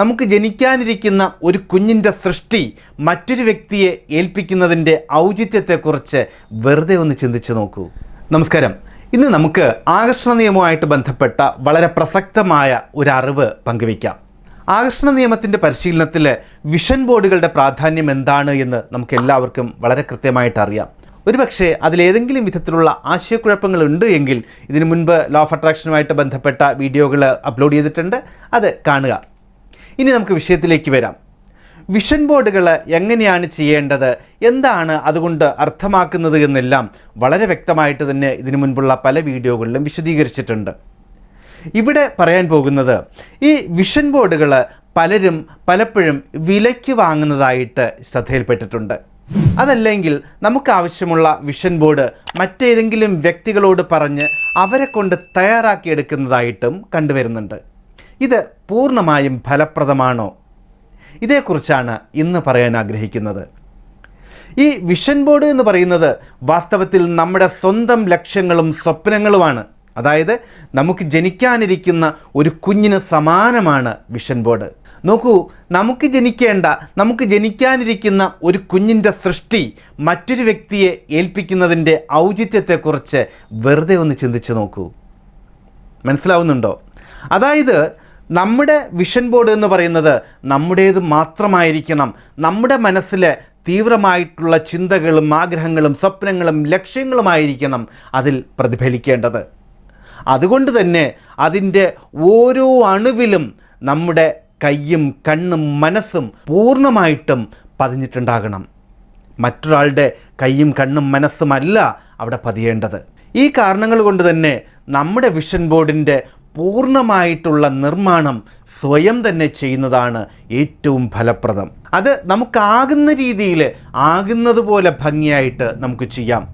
നമുക്ക് ജനിക്കാനിരിക്കുന്ന ഒരു കുഞ്ഞിൻ്റെ സൃഷ്ടി മറ്റൊരു വ്യക്തിയെ ഏൽപ്പിക്കുന്നതിൻ്റെ ഔചിത്യത്തെക്കുറിച്ച് വെറുതെ ഒന്ന് ചിന്തിച്ചു നോക്കൂ. നമസ്കാരം. ഇന്ന് നമുക്ക് ആകർഷണ നിയമവുമായിട്ട് ബന്ധപ്പെട്ട വളരെ പ്രസക്തമായ ഒരു അറിവ് പങ്കുവയ്ക്കാം. ആകർഷണ നിയമത്തിൻ്റെ പരിശീലനത്തിൽ വിഷൻ ബോർഡുകളുടെ പ്രാധാന്യം എന്താണ് എന്ന് നമുക്ക് എല്ലാവർക്കും വളരെ കൃത്യമായിട്ട് അറിയാം. ഒരുപക്ഷെ അതിലേതെങ്കിലും വിധത്തിലുള്ള ആശയക്കുഴപ്പങ്ങളുണ്ട് എങ്കിൽ ഇതിനു മുൻപ് ലോ ഓഫ് അട്രാക്ഷനുമായിട്ട് ബന്ധപ്പെട്ട വീഡിയോകൾ അപ്ലോഡ് ചെയ്തിട്ടുണ്ട്, അത് കാണുക. ഇനി നമുക്ക് വിഷയത്തിലേക്ക് വരാം. വിഷൻ ബോർഡുകൾ എങ്ങനെയാണ് ചെയ്യേണ്ടത്, എന്താണ് അതുകൊണ്ട് അർത്ഥമാക്കുന്നത് എന്നെല്ലാം വളരെ വ്യക്തമായിട്ട് തന്നെ ഇതിനു മുൻപുള്ള പല വീഡിയോകളിലും വിശദീകരിച്ചിട്ടുണ്ട്. ഇവിടെ പറയാൻ പോകുന്നത് ഈ വിഷൻ ബോർഡുകൾ പലരും പലപ്പോഴും വിലയ്ക്ക് വാങ്ങുന്നതായിട്ട് ശ്രദ്ധയിൽപ്പെട്ടിട്ടുണ്ട്. അതല്ലെങ്കിൽ നമുക്കാവശ്യമുള്ള വിഷൻ ബോർഡ് മറ്റേതെങ്കിലും വ്യക്തികളോട് പറഞ്ഞ് അവരെ കൊണ്ട് തയ്യാറാക്കിയെടുക്കുന്നതായിട്ടും കണ്ടുവരുന്നുണ്ട്. ഇത് പൂർണ്ണമായും ഫലപ്രദമാണോ? ഇതേക്കുറിച്ചാണ് ഇന്ന് പറയാൻ ആഗ്രഹിക്കുന്നത്. ഈ വിഷൻ ബോർഡ് എന്ന് പറയുന്നത് വാസ്തവത്തിൽ നമ്മുടെ സ്വന്തം ലക്ഷ്യങ്ങളും സ്വപ്നങ്ങളുമാണ്. അതായത് നമുക്ക് ജനിക്കാനിരിക്കുന്ന ഒരു കുഞ്ഞിന് സമാനമാണ് വിഷൻ ബോർഡ്. നോക്കൂ, നമുക്ക് ജനിക്കാനിരിക്കുന്ന ഒരു കുഞ്ഞിൻ്റെ സൃഷ്ടി മറ്റൊരു വ്യക്തിയെ ഏൽപ്പിക്കുന്നതിൻ്റെ ഔചിത്യത്തെക്കുറിച്ച് വെറുതെ ഒന്ന് ചിന്തിച്ച് നോക്കൂ. മനസ്സിലാവുന്നുണ്ടോ? അതായത് നമ്മുടെ വിഷൻ ബോർഡ് എന്ന് പറയുന്നത് നമ്മുടേത് മാത്രമായിരിക്കണം. നമ്മുടെ മനസ്സിലെ തീവ്രമായിട്ടുള്ള ചിന്തകളും ആഗ്രഹങ്ങളും സ്വപ്നങ്ങളും ലക്ഷ്യങ്ങളുമായിരിക്കണം അതിൽ പ്രതിഫലിക്കേണ്ടത്. അതുകൊണ്ട് തന്നെ അതിൻ്റെ ഓരോ അണുവിലും നമ്മുടെ കയ്യും കണ്ണും മനസ്സും പൂർണ്ണമായിട്ടും പതിഞ്ഞിട്ടുണ്ടാകണം. മറ്റൊരാളുടെ കയ്യും കണ്ണും മനസ്സുമല്ല അവിടെ പതിയേണ്ടത്. ഈ കാരണങ്ങൾ കൊണ്ട് തന്നെ നമ്മുടെ വിഷൻ ബോർഡിൻ്റെ പൂർണ്ണമായിട്ടുള്ള നിർമ്മാണം സ്വയം തന്നെ ചെയ്യുന്നതാണ് ഏറ്റവും ഫലപ്രദം. അത് നമുക്കാകുന്ന രീതിയിൽ ആകുന്നതുപോലെ ഭംഗിയായിട്ട് നമുക്ക് ചെയ്യാം.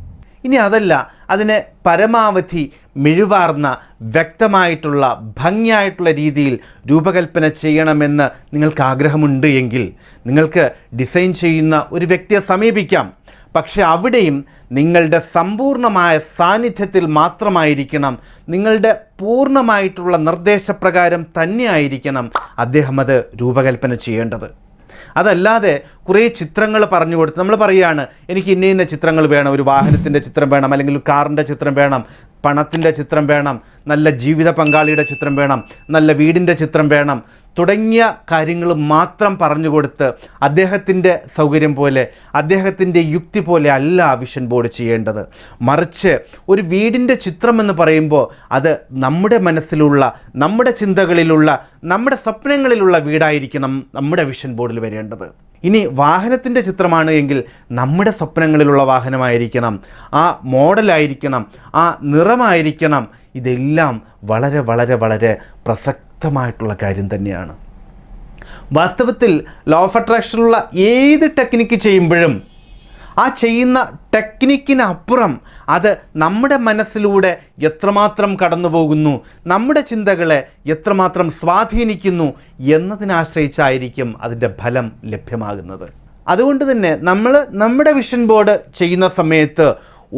ഇനി അതല്ല, അതിനെ പരമാവധി മിഴിവാർന്ന വ്യക്തമായിട്ടുള്ള ഭംഗിയായിട്ടുള്ള രീതിയിൽ രൂപകൽപ്പന ചെയ്യണമെന്ന് നിങ്ങൾക്ക് ആഗ്രഹമുണ്ട് എങ്കിൽ നിങ്ങൾക്ക് ഡിസൈൻ ചെയ്യുന്ന ഒരു വ്യക്തിയെ സമീപിക്കാം. പക്ഷെ അവിടെയും നിങ്ങളുടെ സമ്പൂർണ്ണമായ സാന്നിധ്യത്തിൽ മാത്രമായിരിക്കണം, നിങ്ങളുടെ പൂർണ്ണമായിട്ടുള്ള നിർദ്ദേശപ്രകാരം തന്നെയായിരിക്കണം അദ്ദേഹം അത് രൂപകൽപ്പന ചെയ്യേണ്ടത്. അതല്ലാതെ കുറേ ചിത്രങ്ങൾ പറഞ്ഞു കൊടുത്ത് നമ്മൾ പറയുകയാണ്, എനിക്ക് ഇന്ന ചിത്രങ്ങൾ വേണം, ഒരു വാഹനത്തിൻ്റെ ചിത്രം വേണം, അല്ലെങ്കിൽ കാറിൻ്റെ ചിത്രം വേണം, പണത്തിൻ്റെ ചിത്രം വേണം, നല്ല ജീവിത പങ്കാളിയുടെ ചിത്രം വേണം, നല്ല വീടിൻ്റെ ചിത്രം വേണം തുടങ്ങിയ കാര്യങ്ങൾ മാത്രം പറഞ്ഞു കൊടുത്ത് അദ്ദേഹത്തിൻ്റെ സൗകര്യം പോലെ അദ്ദേഹത്തിൻ്റെ യുക്തി പോലെ അല്ല വിഷൻ ബോർഡ് ചെയ്യേണ്ടത്. മറിച്ച് ഒരു വീടിൻ്റെ ചിത്രം എന്ന് പറയുമ്പോൾ അത് നമ്മുടെ മനസ്സിലുള്ള, നമ്മുടെ ചിന്തകളിലുള്ള, നമ്മുടെ സ്വപ്നങ്ങളിലുള്ള വീടായിരിക്കണം നമ്മുടെ വിഷൻ ബോർഡിൽ വരേണ്ടത്. ഇനി വാഹനത്തിൻ്റെ ചിത്രമാണ് എങ്കിൽ നമ്മുടെ സ്വപ്നങ്ങളിലുള്ള വാഹനമായിരിക്കണം, ആ മോഡലായിരിക്കണം, ആ നിറമായിരിക്കണം. ഇതെല്ലാം വളരെ വളരെ വളരെ പ്രസക്തമായിട്ടുള്ള കാര്യം തന്നെയാണ്. വാസ്തവത്തിൽ ലോ ഓഫ് അട്രാക്ഷനുള്ള ഏത് ടെക്നിക്ക് ചെയ്യുമ്പോഴും ആ ചെയ്യുന്ന ടെക്നിക്കിനപ്പുറം അത് നമ്മുടെ മനസ്സിലൂടെ എത്രമാത്രം കടന്നു പോകുന്നു, നമ്മുടെ ചിന്തകളെ എത്രമാത്രം സ്വാധീനിക്കുന്നു എന്നതിനെ ആശ്രയിച്ചായിരിക്കും അതിൻ്റെ ഫലം ലഭ്യമാകുന്നത്. അതുകൊണ്ട് തന്നെ നമ്മുടെ വിഷൻ ബോർഡ് ചെയ്യുന്ന സമയത്ത്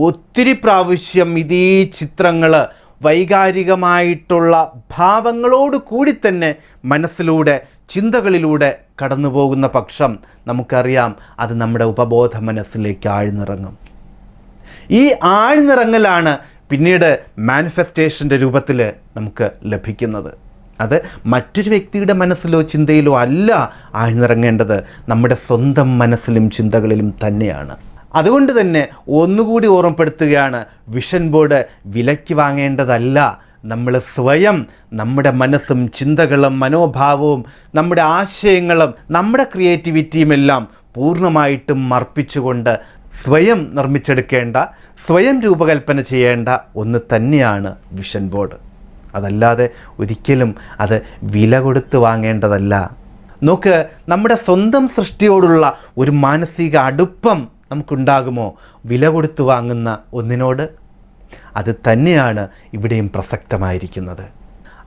ഒത്തിരി പ്രാവശ്യം ഇതേ ചിത്രങ്ങൾ വൈകാരികമായിട്ടുള്ള ഭാവങ്ങളോട് കൂടി തന്നെ മനസ്സിലൂടെ ചിന്തകളിലൂടെ കടന്നു പോകുന്ന പക്ഷം നമുക്കറിയാം അത് നമ്മുടെ ഉപബോധ മനസ്സിലേക്ക് ആഴ്ന്നിറങ്ങും. ഈ ആഴ്ന്നിറങ്ങലാണ് പിന്നീട് മാനിഫെസ്റ്റേഷൻ്റെ രൂപത്തിൽ നമുക്ക് ലഭിക്കുന്നത്. അത് മറ്റൊരു വ്യക്തിയുടെ മനസ്സിലോ ചിന്തയിലോ അല്ല ആഴ്ന്നിറങ്ങേണ്ടത്, നമ്മുടെ സ്വന്തം മനസ്സിലും ചിന്തകളിലും തന്നെയാണ്. അതുകൊണ്ട് തന്നെ ഒന്നുകൂടി ഓർമ്മപ്പെടുത്തുകയാണ്, വിഷൻ ബോർഡ് വിലയ്ക്ക് വാങ്ങേണ്ടതല്ല. നമ്മൾ സ്വയം നമ്മുടെ മനസ്സും ചിന്തകളും മനോഭാവവും നമ്മുടെ ആശയങ്ങളും നമ്മുടെ ക്രിയേറ്റിവിറ്റിയും എല്ലാം പൂർണ്ണമായിട്ടും അർപ്പിച്ചുകൊണ്ട് സ്വയം നിർമ്മിച്ചെടുക്കേണ്ട, സ്വയം രൂപകൽപ്പന ചെയ്യേണ്ട ഒന്ന് തന്നെയാണ് വിഷൻ ബോർഡ്. അതല്ലാതെ ഒരിക്കലും അത് വില കൊടുത്ത് വാങ്ങേണ്ടതല്ല. നോക്ക്, നമ്മുടെ സ്വന്തം സൃഷ്ടിയോടുള്ള ഒരു മാനസിക അടുപ്പം നമുക്കുണ്ടാകുമോ വില കൊടുത്തു വാങ്ങുന്ന ഒന്നിനോട്? അത് തന്നെയാണ് ഇവിടെയും പ്രസക്തമായിരിക്കുന്നത്.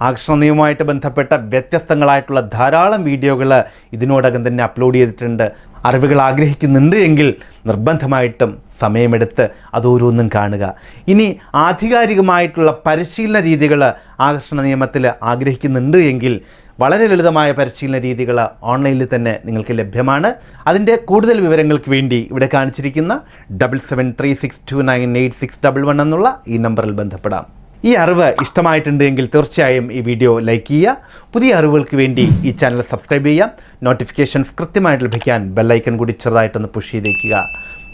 ആകർഷണ നിയമവുമായിട്ട് ബന്ധപ്പെട്ട വ്യത്യസ്തങ്ങളായിട്ടുള്ള ധാരാളം വീഡിയോകൾ ഇതിനോടകം തന്നെ അപ്ലോഡ് ചെയ്തിട്ടുണ്ട്. അറിവുകൾ ആഗ്രഹിക്കുന്നുണ്ട് എങ്കിൽ നിർബന്ധമായിട്ടും സമയമെടുത്ത് അതോരോന്നും കാണുക. ഇനി ആധികാരികമായിട്ടുള്ള പരിശീലന രീതികൾ ആകർഷണ നിയമത്തിൽ ആഗ്രഹിക്കുന്നുണ്ട് എങ്കിൽ വളരെ ലളിതമായ പരിശീലന രീതികൾ ഓൺലൈനിൽ തന്നെ നിങ്ങൾക്ക് ലഭ്യമാണ്. അതിൻ്റെ കൂടുതൽ വിവരങ്ങൾക്ക് വേണ്ടി ഇവിടെ കാണിച്ചിരിക്കുന്ന 7736298611 എന്നുള്ള ഈ നമ്പറിൽ ബന്ധപ്പെടാം. ഈ അറിവ് ഇഷ്ടമായിട്ടുണ്ടെങ്കിൽ തീർച്ചയായും ഈ വീഡിയോ ലൈക്ക് ചെയ്യുക. പുതിയ അറിവുകൾക്ക് വേണ്ടി ഈ ചാനൽ സബ്സ്ക്രൈബ് ചെയ്യാം. നോട്ടിഫിക്കേഷൻസ് കൃത്യമായിട്ട് ലഭിക്കാൻ ബെല്ലൈക്കൺ കൂടി ചെറുതായിട്ടൊന്ന് പുഷ് ചെയ്തേക്കുക.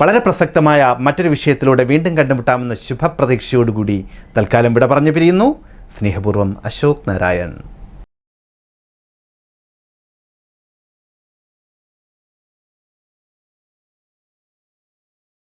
വളരെ പ്രസക്തമായ മറ്റൊരു വിഷയത്തിലൂടെ വീണ്ടും കണ്ടുമുട്ടാമെന്ന ശുഭപ്രതീക്ഷയോടുകൂടി തൽക്കാലം വിട പറഞ്ഞു പിരിയുന്നു. സ്നേഹപൂർവ്വം, അശോക് നാരായൺ.